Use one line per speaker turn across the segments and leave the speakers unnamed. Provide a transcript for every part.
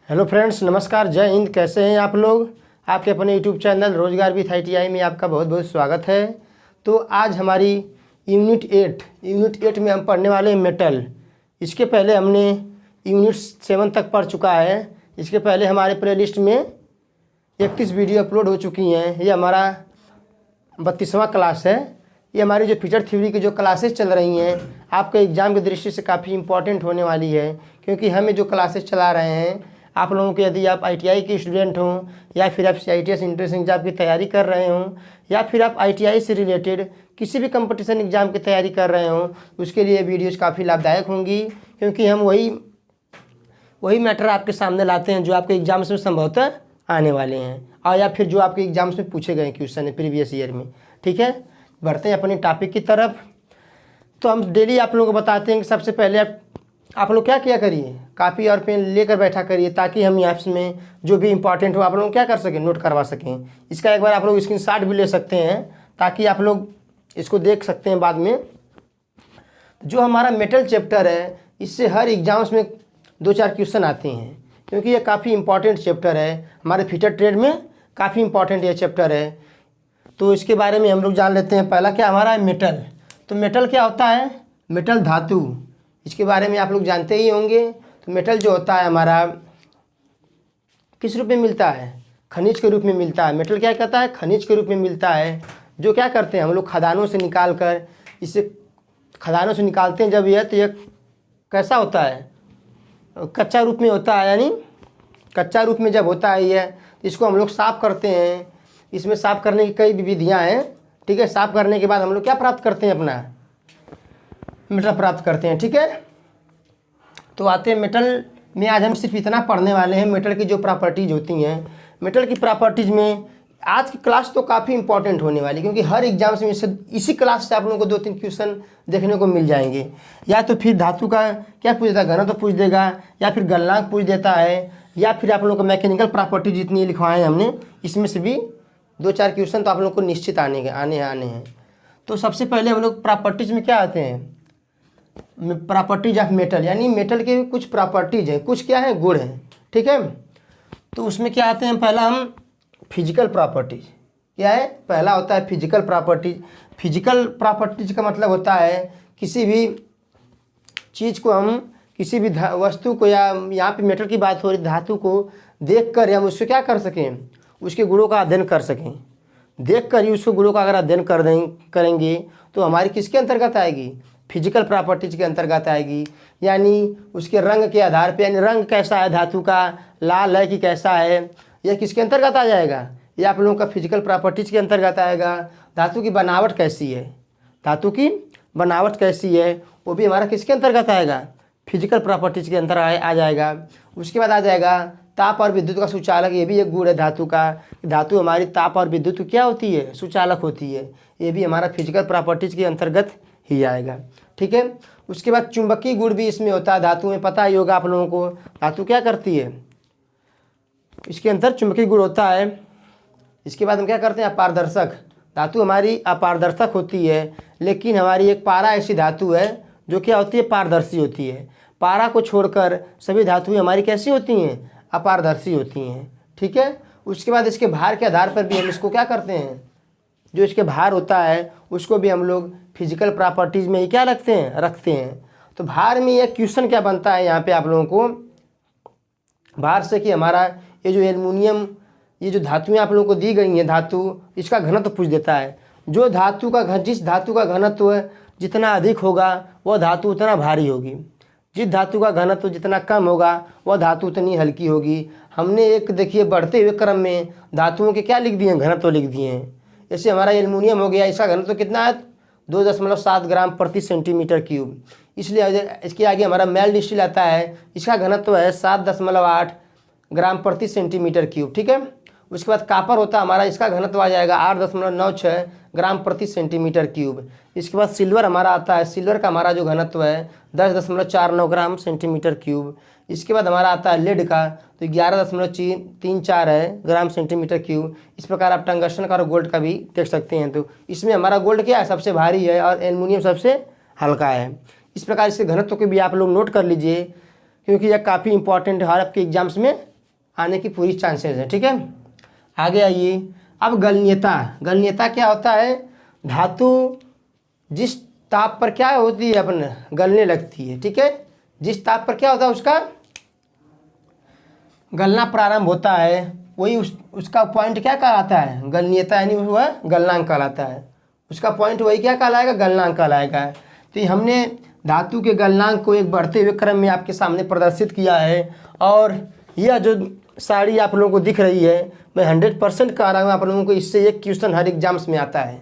Hello friends, नमस्कार, जय हिंद। कैसे हैं आप लोग। आपके अपने यूट्यूब चैनल रोजगार विथ ITI में आपका बहुत बहुत स्वागत है। तो आज हमारी यूनिट 8 में हम पढ़ने वाले हैं मेटल। इसके पहले हमने यूनिट 7 तक पढ़ चुका है। इसके पहले हमारे प्लेलिस्ट में 31 वीडियो अपलोड हो चुकी हैं। ये हमारा 32वां क्लास है। ये हमारी जो फीचर थ्योरी की जो क्लासेस चल रही हैं आपके एग्ज़ाम की दृष्टि से काफ़ी इंपॉर्टेंट होने वाली है, क्योंकि हम जो क्लासेस चला रहे हैं आप लोगों के, यदि आप ITI के स्टूडेंट हों या फिर आप CITS एंट्रेंस एग्जाम की तैयारी कर रहे हों या फिर आप ITI से रिलेटेड किसी भी कंपटीशन एग्ज़ाम की तैयारी कर रहे हों, उसके लिए वीडियोज़ काफ़ी लाभदायक होंगी, क्योंकि हम वही मैटर आपके सामने लाते हैं जो आपके एग्जाम्स में संभवतः आने वाले हैं और या फिर जो आपके एग्जाम्स में पूछे गए क्वेश्चन है प्रीवियस ईयर में। ठीक है, बढ़ते हैं अपने टॉपिक की तरफ। तो हम डेली आप लोगों को बताते हैं कि सबसे पहले आप लोग क्या किया करिए, कापी और पेन लेकर बैठा करिए, ताकि हम यहाँ में जो भी इंपॉर्टेंट हो आप लोग क्या कर सकें, नोट करवा सकें। इसका एक बार आप लोग स्क्रीनशॉट भी ले सकते हैं, ताकि आप लोग इसको देख सकते हैं बाद में। जो हमारा मेटल चैप्टर है, इससे हर एग्जाम्स में 2-4 क्वेश्चन आते हैं, क्योंकि ये काफ़ी इंपॉर्टेंट चैप्टर है। हमारे फ्यूचर ट्रेड में काफ़ी इंपॉर्टेंट ये चैप्टर है। तो इसके बारे में हम लोग जान लेते हैं। पहला क्या हमारा है, मेटल। तो मेटल क्या होता है, मेटल धातु, इसके बारे में आप लोग जानते ही होंगे। तो मेटल जो होता है हमारा किस रूप में मिलता है, खनिज के रूप में मिलता है। मेटल क्या कहता है, खनिज के रूप में मिलता है, जो क्या करते हैं हम लोग खदानों से निकाल कर, इसे खदानों से निकालते हैं जब यह, तो यह कैसा होता है, कच्चा रूप में होता है। यानी कच्चा रूप में जब होता है यह, इसको हम लोग साफ़ करते हैं। इसमें साफ़ करने की कई विधियाँ हैं। ठीक है, साफ़ करने के बाद हम लोग क्या प्राप्त करते हैं, अपना मेटल प्राप्त करते हैं। ठीक है, तो आते हैं मेटल में। आज हम सिर्फ इतना पढ़ने वाले हैं, मेटल की जो प्रॉपर्टीज़ होती हैं। मेटल की प्रॉपर्टीज़ में आज की क्लास तो काफ़ी इंपॉर्टेंट होने वाली, क्योंकि हर एग्जाम्स में इसी क्लास से आप लोगों को 2-3 क्वेश्चन देखने को मिल जाएंगे। या तो फिर धातु का क्या पूछ देता है, घनत्व तो पूछ देगा, या फिर गलनांक पूछ देता है, या फिर आप लोगों को मैकेनिकल प्रॉपर्टी जितनी लिखवाएँ हमने, इसमें से भी 2-4 क्वेश्चन तो आप लोग को निश्चित आने हैं। तो सबसे पहले हम लोग प्रॉपर्टीज़ में क्या आते हैं, प्रॉपर्टीज ऑफ मेटल, यानी मेटल के कुछ प्रॉपर्टीज हैं, कुछ क्या है, गुण हैं। ठीक है, तो उसमें क्या आते हैं, पहला हम फिजिकल प्रॉपर्टीज। क्या है, पहला होता है फिजिकल प्रॉपर्टीज। फिजिकल प्रॉपर्टीज का मतलब होता है किसी भी चीज़ को हम, किसी भी वस्तु को, या यहाँ पे मेटल की बात हो रही, धातु को देख कर हम उससे क्या कर सकें, उसके गुणों का अध्ययन कर सकें। देख कर ही उसको गुणों का अगर अध्ययन करेंगे तो हमारी किसके अंतर्गत आएगी, फिजिकल प्रॉपर्टीज के अंतर्गत आएगी। यानी उसके रंग के आधार पे, यानी रंग कैसा है धातु का, लाल है कि कैसा है, यह किसके अंतर्गत आ जाएगा, यह आप लोगों का फिजिकल प्रॉपर्टीज के अंतर्गत आएगा। धातु की बनावट कैसी है, धातु की बनावट कैसी है, वो भी हमारा किसके अंतर्गत आएगा, फिजिकल प्रॉपर्टीज के अंतर आ जाएगा। उसके बाद आ जाएगा ताप और विद्युत का सुचालक। ये भी एक गुण है धातु का। धातु हमारी ताप और विद्युत क्या होती है, सुचालक होती है। ये भी हमारा फिजिकल प्रॉपर्टीज के अंतर्गत ही आएगा। ठीक है, उसके बाद चुंबकीय गुण भी इसमें होता है। धातु में पता ही होगा आप लोगों को, धातु क्या करती है, इसके अंदर चुंबकीय गुण होता है। इसके बाद हम क्या करते हैं, अपारदर्शक। धातु हमारी अपारदर्शक होती है, लेकिन हमारी एक पारा ऐसी धातु है जो क्या होती है, पारदर्शी होती है। पारा को छोड़कर सभी धातुएं हमारी कैसी होती हैं, अपारदर्शी होती हैं। ठीक है, उसके बाद इसके भार के आधार पर भी हम इसको क्या करते हैं, जो इसके भार होता है उसको भी हम लोग फिजिकल प्रॉपर्टीज़ में ही क्या रखते हैं। तो भार में यह क्वेश्चन क्या बनता है यहाँ पे आप लोगों को, भार से कि हमारा ये जो एल्युमिनियम, ये जो धातुएं आप लोगों को दी गई हैं, धातु, इसका घनत्व पूछ देता है। जो धातु का जिस धातु का घनत्व जितना अधिक होगा वह धातु उतना भारी होगी, जिस धातु का घनत्व जितना कम होगा वह धातु उतनी हल्की होगी। हमने एक देखिए बढ़ते हुए क्रम में धातुओं के क्या लिख दिए हैं, घनत्व लिख दिए हैं। जैसे हमारा एल्युमिनियम हो गया, इसका घनत्व कितना है, 2.7 ग्राम प्रति सेंटीमीटर क्यूब। इसलिए इसके आगे हमारा मेल्ड स्टील आता है, इसका घनत्व है 7.8 ग्राम प्रति सेंटीमीटर क्यूब। ठीक है, उसके बाद कापर होता है हमारा, इसका घनत्व आ जाएगा 8.96 ग्राम प्रति सेंटीमीटर क्यूब। इसके बाद सिल्वर हमारा आता है, सिल्वर का हमारा जो घनत्व है 10.49 ग्राम सेंटीमीटर क्यूब। इसके बाद हमारा आता है लेड का, तो 11.34 है ग्राम सेंटीमीटर क्यूब। इस प्रकार आप टंगस्टन का और गोल्ड का भी देख सकते हैं। तो इसमें हमारा गोल्ड क्या है, सबसे भारी है, और एल्युमिनियम सबसे हल्का है। इस प्रकार इसके घनत्व को भी आप लोग नोट कर लीजिए, क्योंकि यह काफ़ी इंपॉर्टेंट है, हर आपके एग्जाम्स में आने की पूरी चांसेस है। ठीक है, आगे आइए। अब गलनीयता, गलनीयता क्या होता है? धातु जिस ताप पर क्या होती है अपन गलने लगती है। ठीक है, जिस ताप पर क्या होता है उसका गलना प्रारंभ होता है, वही उसका पॉइंट क्या कहलाता है? गलनीयता, यानी वह गलनांक कहलाता है। उसका पॉइंट वही क्या कहलाएगा? गलनांक कहलाएगा। तो ये हमने धातु के गलनांक को एक बढ़ते हुए क्रम में आपके सामने प्रदर्शित किया है। और यह जो साड़ी आप लोगों को दिख रही है, मैं 100% कह रहा हूँ आप लोगों को, इससे एक क्वेश्चन हर एग्जाम्स में आता है,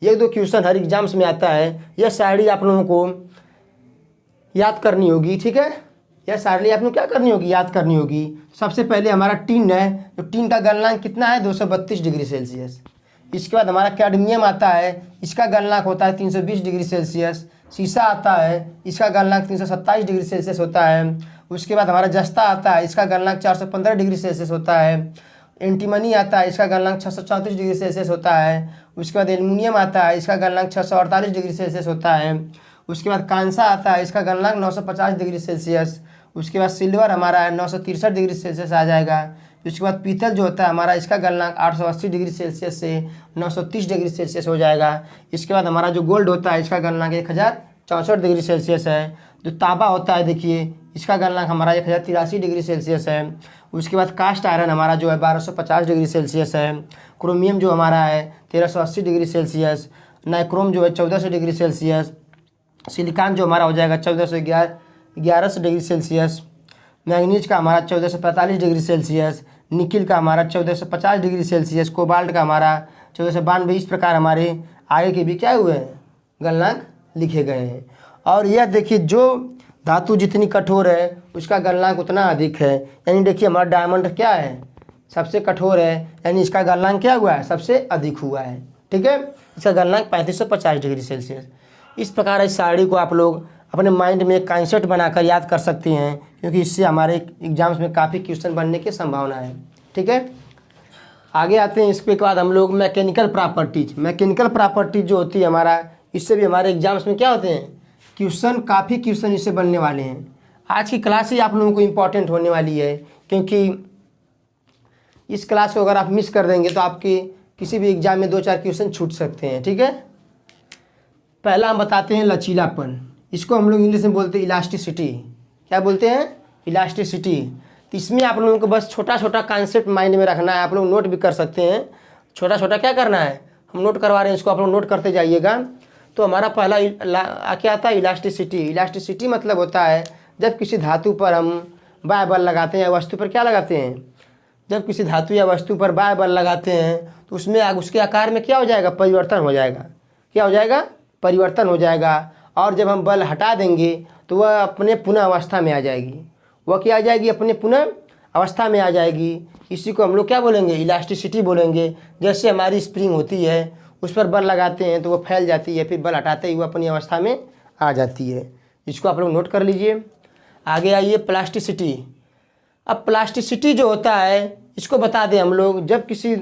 1-2 क्वेश्चन हर एग्जाम्स में आता है। यह साड़ी आप लोगों को याद करनी होगी। ठीक है, यह सारणी आप लोग क्या करनी होगी? याद करनी होगी। सबसे पहले हमारा टीन है, तो टीन का गलनांक कितना है? 232 डिग्री सेल्सियस। इसके बाद हमारा कैडमियम आता है, इसका गलनांक होता है 320 डिग्री सेल्सियस। शीशा आता है, इसका गलनांक 327 डिग्री सेल्सियस होता है। उसके बाद हमारा जस्ता आता है, इसका गलनांक 415 डिग्री सेल्सियस होता है। एंटीमनी आता है, इसका गलनांक 634 डिग्री सेल्सियस होता है। उसके बाद एल्युमिनियम आता है, इसका गलनांक 648 डिग्री सेल्सियस होता है। उसके बाद कांसा आता है, इसका गलनांक 950 डिग्री सेल्सियस। उसके बाद सिल्वर हमारा है 963 डिग्री सेल्सियस आ जाएगा। उसके बाद पीतल जो होता है हमारा, इसका गलनांक 880 डिग्री सेल्सियस से 930 डिग्री सेल्सियस हो जाएगा। इसके बाद हमारा जो गोल्ड होता है, इसका गलनांक 1064 डिग्री सेल्सियस है। जो तांबा होता है देखिए, इसका गलनांक हमारा 1083 डिग्री सेल्सियस है। उसके बाद कास्ट आयरन हमारा जो है 1250 डिग्री सेल्सियस है। क्रोमियम जो हमारा है 1380 डिग्री सेल्सियस। नाइक्रोम जो है 1400 डिग्री सेल्सियस। सिलिकॉन जो हमारा हो जाएगा 1100 डिग्री सेल्सियस। मैंगनीज का हमारा 1445 डिग्री सेल्सियस। निकिल का हमारा 1450 डिग्री सेल्सियस। कोबाल्ट का हमारा 1492। इस प्रकार हमारे आगे के भी क्या हुए हैं? गलनांक लिखे गए हैं। और यह देखिए, जो धातु जितनी कठोर है उसका गलनांक उतना अधिक है। यानी देखिए हमारा डायमंड क्या है? सबसे कठोर है, यानी इसका गलनांक क्या हुआ है? सबसे अधिक हुआ है। ठीक है, इसका गलनांक 3550 डिग्री सेल्सियस। इस प्रकार इस साड़ी को आप लोग अपने माइंड में एक कॉन्सेप्ट बनाकर याद कर सकते हैं, क्योंकि इससे हमारे एग्जाम्स में काफ़ी क्वेश्चन बनने की संभावना है। ठीक है, आगे आते हैं। इसके बाद हम लोग मैकेनिकल प्रॉपर्टीज, मैकेनिकल प्रॉपर्टीज जो होती है हमारा, इससे भी हमारे एग्जाम्स में क्या होते हैं? क्वेश्चन, काफ़ी क्वेश्चन इससे बनने वाले हैं। आज की क्लास ही आप लोगों को इम्पॉर्टेंट होने वाली है, क्योंकि इस क्लास को अगर आप मिस कर देंगे तो आपके किसी भी एग्जाम में 2-4 क्वेश्चन छूट सकते हैं। ठीक है, पहला हम बताते हैं लचीलापन। इसको हम लोग इंग्लिश में बोलते हैं इलास्टिसिटी। क्या बोलते हैं? इलास्टिसिटी। तो इसमें आप लोगों को बस छोटा छोटा कॉन्सेप्ट माइंड में रखना है। आप लोग नोट भी कर सकते हैं, छोटा छोटा क्या करना है, हम नोट करवा रहे हैं, इसको आप लोग नोट करते जाइएगा। तो हमारा पहला क्या आता है? इलास्टिसिटी। इलास्टिसिटी मतलब होता है जब किसी धातु पर हम बाह्य बल लगाते हैं या वस्तु पर क्या लगाते हैं, जब किसी धातु या वस्तु पर बाह्य बल लगाते हैं तो उसमें उसके आकार में क्या हो जाएगा? परिवर्तन हो जाएगा। क्या हो जाएगा? परिवर्तन हो जाएगा। और जब हम बल हटा देंगे तो वह अपने पुनः अवस्था में आ जाएगी। वह क्या आ जाएगी? अपने पुनः अवस्था में आ जाएगी। इसी को हम लोग क्या बोलेंगे? इलास्टिसिटी बोलेंगे। जैसे हमारी स्प्रिंग होती है, उस पर बल लगाते हैं तो वो फैल जाती है, फिर बल हटाते ही वो अपनी अवस्था में आ जाती है। इसको आप लोग नोट कर लीजिए। आगे आइए, प्लास्टिसिटी। अब प्लास्टिसिटी जो होता है, इसको बता दें हम लोग, जब किसी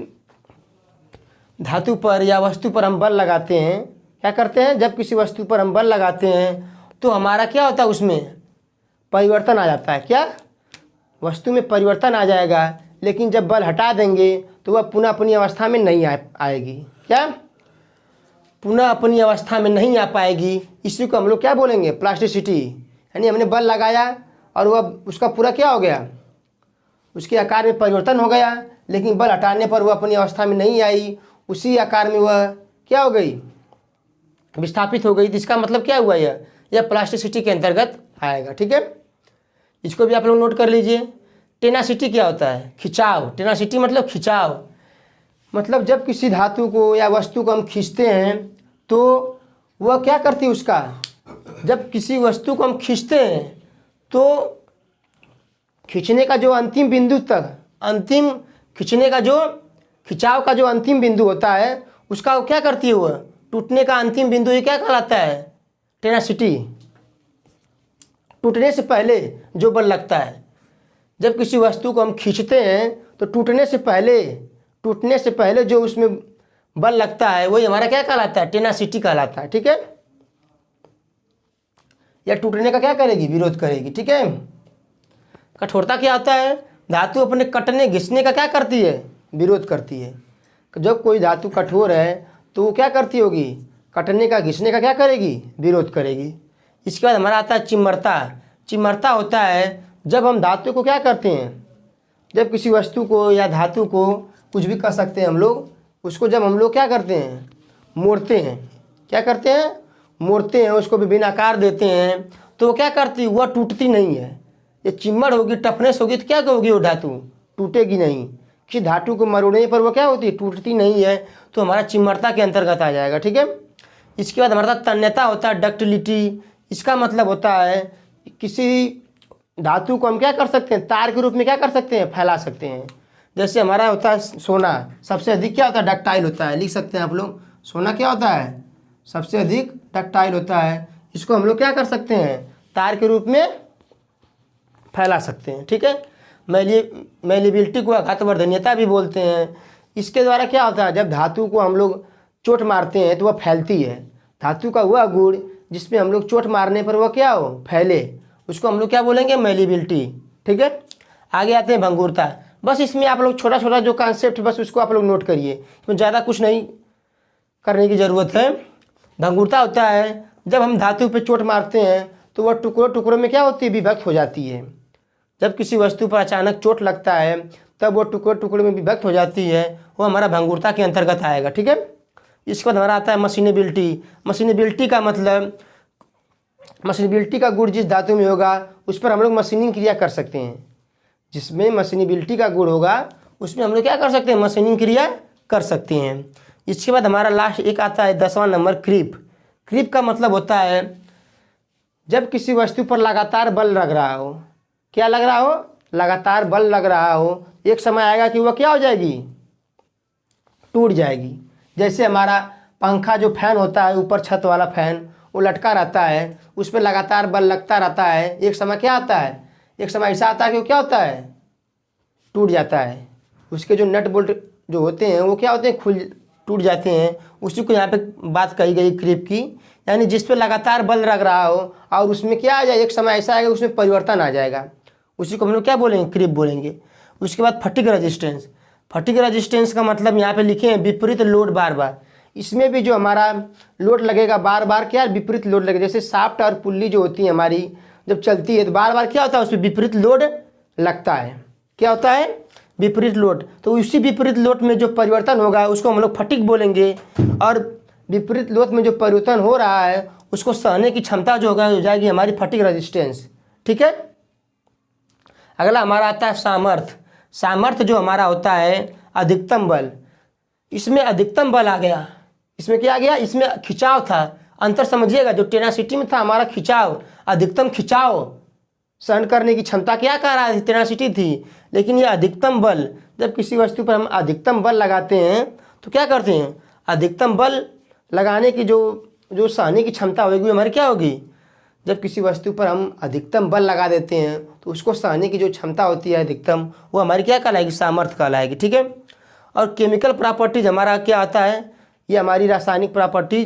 धातु पर या वस्तु पर हम बल लगाते हैं, क्या करते हैं? जब किसी वस्तु पर हम बल लगाते हैं तो हमारा क्या होता है? उसमें परिवर्तन आ जाता है। क्या? वस्तु में परिवर्तन आ जाएगा। लेकिन जब बल हटा देंगे तो वह पुनः अपनी अवस्था में नहीं आएगी। क्या? पुनः अपनी अवस्था में नहीं आ पाएगी। इसी को हम लोग क्या बोलेंगे? प्लास्टिसिटी। यानी हमने बल लगाया और वह उसका पूरा क्या हो गया? उसके आकार में परिवर्तन हो गया, लेकिन बल हटाने पर वह अपनी अवस्था में नहीं आई, उसी आकार में वह क्या हो गई? विस्थापित हो गई। तो इसका मतलब क्या हुआ? यह प्लास्टिसिटी के अंतर्गत आएगा। ठीक है, इसको भी आप लोग नोट कर लीजिए। टेनासिटी क्या होता है? खिंचाव। टेनासिटी मतलब खिंचाव। मतलब जब किसी धातु को या वस्तु को हम खींचते हैं तो वह क्या करती है? उसका, जब किसी वस्तु को हम खींचते हैं तो खींचने का जो अंतिम बिंदु तक, अंतिम खींचने का जो खिंचाव का जो अंतिम बिंदु होता है, उसका क्या करती है? वह टूटने का अंतिम बिंदु ये क्या कहलाता है? टेनासिटी। टूटने से पहले जो बल लगता है, जब किसी वस्तु को हम खींचते हैं तो टूटने से पहले जो उसमें बल लगता है वही हमारा क्या कहलाता है? टेनासिटी कहलाता है। ठीक है, यह टूटने का क्या करेगी? विरोध करेगी। ठीक है, कठोरता क्या होता है? धातु अपने कटने घिसने का क्या करती है, विरोध करती है। जब कोई धातु कठोर है तो वो क्या करती होगी, कटने का घिसने का क्या करेगी, विरोध करेगी। इसके बाद हमारा आता है चिम्मरता। चिम्मरता होता है जब हम धातु को क्या करते हैं, जब किसी वस्तु को या धातु को, कुछ भी कर सकते हैं हम लोग, उसको जब हम लोग क्या करते हैं, मोड़ते हैं, क्या करते हैं, मोड़ते हैं, उसको विभिन्न आकार देते हैं, तो वो क्या करती है, वह टूटती नहीं है। ये चिम्मड़ होगी, टफनेस होगी तो क्या होगी, वो धातु टूटेगी नहीं। किसी धातु को मरोड़ने पर वो क्या होती है, टूटती नहीं है, तो हमारा चिम्मड़ता के अंतर्गत आ जाएगा। ठीक है। इसके बाद हमारा तन्यता होता है, डक्टिलिटी। इसका मतलब होता है किसी धातु को हम क्या कर सकते हैं, तार के रूप में क्या कर सकते हैं, फैला सकते हैं। जैसे हमारा होता है सोना, सबसे अधिक क्या होता है, डक्टाइल होता है। लिख सकते हैं आप लोग, सोना क्या होता है, सबसे अधिक डक्टाइल होता है। इसको हम लोग क्या कर सकते हैं, तार के रूप में फैला सकते हैं। ठीक है। मेलिबिलिटी को आघातवर्धनीयता भी बोलते हैं। इसके द्वारा क्या होता है, जब धातु को हम लोग चोट मारते हैं तो वह फैलती है। धातु का वह गुण जिसमें हम लोग चोट मारने पर वह क्या हो, फैले, उसको हम लोग क्या बोलेंगे, मेलिबिलिटी। ठीक है। आगे आते हैं भंगुरता। बस इसमें आप लोग छोटा छोटा जो कॉन्सेप्ट, बस उसको आप लोग नोट करिए, इसमें ज़्यादा कुछ नहीं करने की ज़रूरत है। भंगुरता होता है जब हम धातु पे चोट मारते हैं तो वह टुकड़ों टुकड़ों में क्या होती है, विभक्त हो जाती है। जब किसी वस्तु पर अचानक चोट लगता है तब वो टुकड़े टुकड़े में विभक्त हो जाती है, वो हमारा भंगुरता के अंतर्गत आएगा। ठीक है। इसके बाद हमारा आता है मशीनेबिलिटी। मशीनेबिलिटी का मतलब, मशीनेबिलिटी का गुण जिस धातु में होगा उस पर हम लोग मशीनिंग क्रिया कर सकते हैं। जिसमें मशीनेबिलिटी का गुण होगा उसमें हम लोग क्या कर सकते हैं, मशीनिंग क्रिया कर सकते हैं। इसके बाद हमारा लास्ट एक आता है 10वां नंबर, क्रीप। क्रीप का मतलब होता है जब किसी वस्तु पर लगातार बल लग रहा हो, क्या लग रहा हो, लगातार बल लग रहा हो, एक समय आएगा कि वह क्या हो जाएगी, टूट जाएगी। जैसे हमारा पंखा जो फैन होता है, ऊपर छत वाला फैन, वो लटका रहता है, उस पर लगातार बल लगता रहता है, एक समय क्या आता है, एक समय ऐसा आता है कि वो क्या होता है, टूट जाता है। उसके जो नट बोल्ट जो होते हैं वो क्या होते हैं, टूट जाते हैं। उसी को यहाँ पे बात कही गई क्रीप की, यानी जिस पे लगातार बल लग रहा हो और उसमें क्या आ जाए, एक समय ऐसा आएगा उसमें परिवर्तन आ जाएगा, उसी को हम लोग क्या बोलेंगे, क्रीप बोलेंगे। उसके बाद फटिग रेजिस्टेंस। फटिग रेजिस्टेंस का मतलब यहाँ पे लिखे हैं विपरीत लोड बार बार। इसमें भी जो हमारा लोड लगेगा बार बार, क्या विपरीत लोड लगेगा। जैसे साफ्ट और पुल्ली जो होती है हमारी, जब चलती है तो बार बार क्या होता है, उसमें विपरीत लोड लगता है। क्या होता है, विपरीत लोड। तो उसी विपरीत लोड में जो परिवर्तन होगा उसको हम लोग फटिग बोलेंगे। और विपरीत लोड में जो परिवर्तन हो रहा है उसको सहने की क्षमता जो होगा हो जाएगी हमारी फटिग रेजिस्टेंस। ठीक है। अगला हमारा आता है सामर्थ्य। सामर्थ्य जो हमारा होता है अधिकतम बल। इसमें अधिकतम बल आ गया, इसमें क्या आ गया, इसमें खिंचाव था। अंतर समझिएगा, जो टेनासिटी में था हमारा खिंचाव, अधिकतम खिंचाव सहन करने की क्षमता क्या कर रहा है, टेनासिटी थी। लेकिन ये अधिकतम बल, जब किसी वस्तु पर हम अधिकतम बल लगाते हैं तो क्या करते हैं, अधिकतम बल लगाने की जो सहने की क्षमता होगी हमारी क्या होगी, जब किसी वस्तु पर हम अधिकतम बल लगा देते हैं तो उसको सहने की जो क्षमता होती है अधिकतम, वो हमारी क्या कहलाएगी, सामर्थ्य कहलाएगी। ठीक है। और केमिकल प्रॉपर्टीज हमारा क्या आता है, ये हमारी रासायनिक प्रॉपर्टी,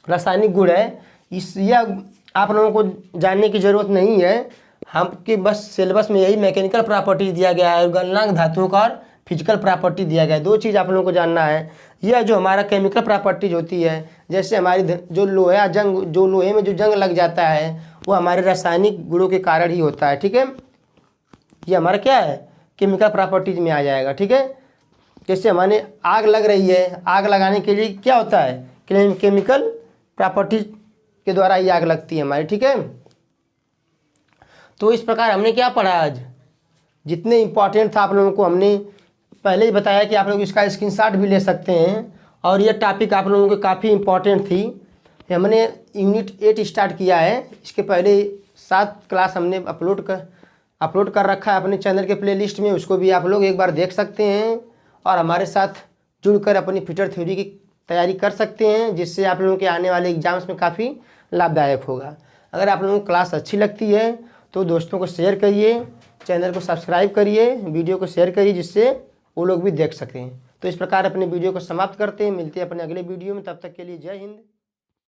रासायनिक गुण है। यह आप लोगों को जानने की ज़रूरत नहीं है, हमके बस सिलेबस में यही मैकेनिकल प्रॉपर्टी दिया गया है, गलनांक धातुओं का और फिजिकल प्रॉपर्टी दिया गया है। दो चीज़ आप लोगों को जानना है। यह जो हमारा केमिकल प्रॉपर्टीज होती है, जैसे हमारी जो लोहा जंग, जो लोहे में जो जंग लग जाता है वो हमारे रासायनिक गुणों के कारण ही होता है। ठीक है। ये हमारा क्या है, केमिकल प्रॉपर्टीज में आ जाएगा। ठीक है। जैसे हमारे आग लग रही है, आग लगाने के लिए क्या होता है, केमिकल प्रॉपर्टीज के द्वारा ही आग लगती है हमारी। ठीक है। तो इस प्रकार हमने क्या पढ़ा आज, जितने इम्पॉर्टेंट था आप लोगों को हमने पहले ही बताया कि आप लोग इसका स्क्रीनशॉट भी ले सकते हैं। और ये टॉपिक आप लोगों को काफ़ी इम्पॉर्टेंट थी। हमने यूनिट 8 स्टार्ट किया है, इसके पहले 7 क्लास हमने अपलोड कर रखा है अपने चैनल के प्लेलिस्ट में, उसको भी आप लोग एक बार देख सकते हैं और हमारे साथ जुड़कर अपनी फिटर थ्योरी की तैयारी कर सकते हैं, जिससे आप लोगों के आने वाले एग्जाम्स में काफ़ी लाभदायक होगा। अगर आप लोगों को क्लास अच्छी लगती है तो दोस्तों को शेयर करिए, चैनल को सब्सक्राइब करिए, वीडियो को शेयर करिए, जिससे वो लोग भी देख सकें। तो इस प्रकार अपने वीडियो को समाप्त करते हैं, मिलते हैं अपने अगले वीडियो में। तब तक के लिए जय हिंद।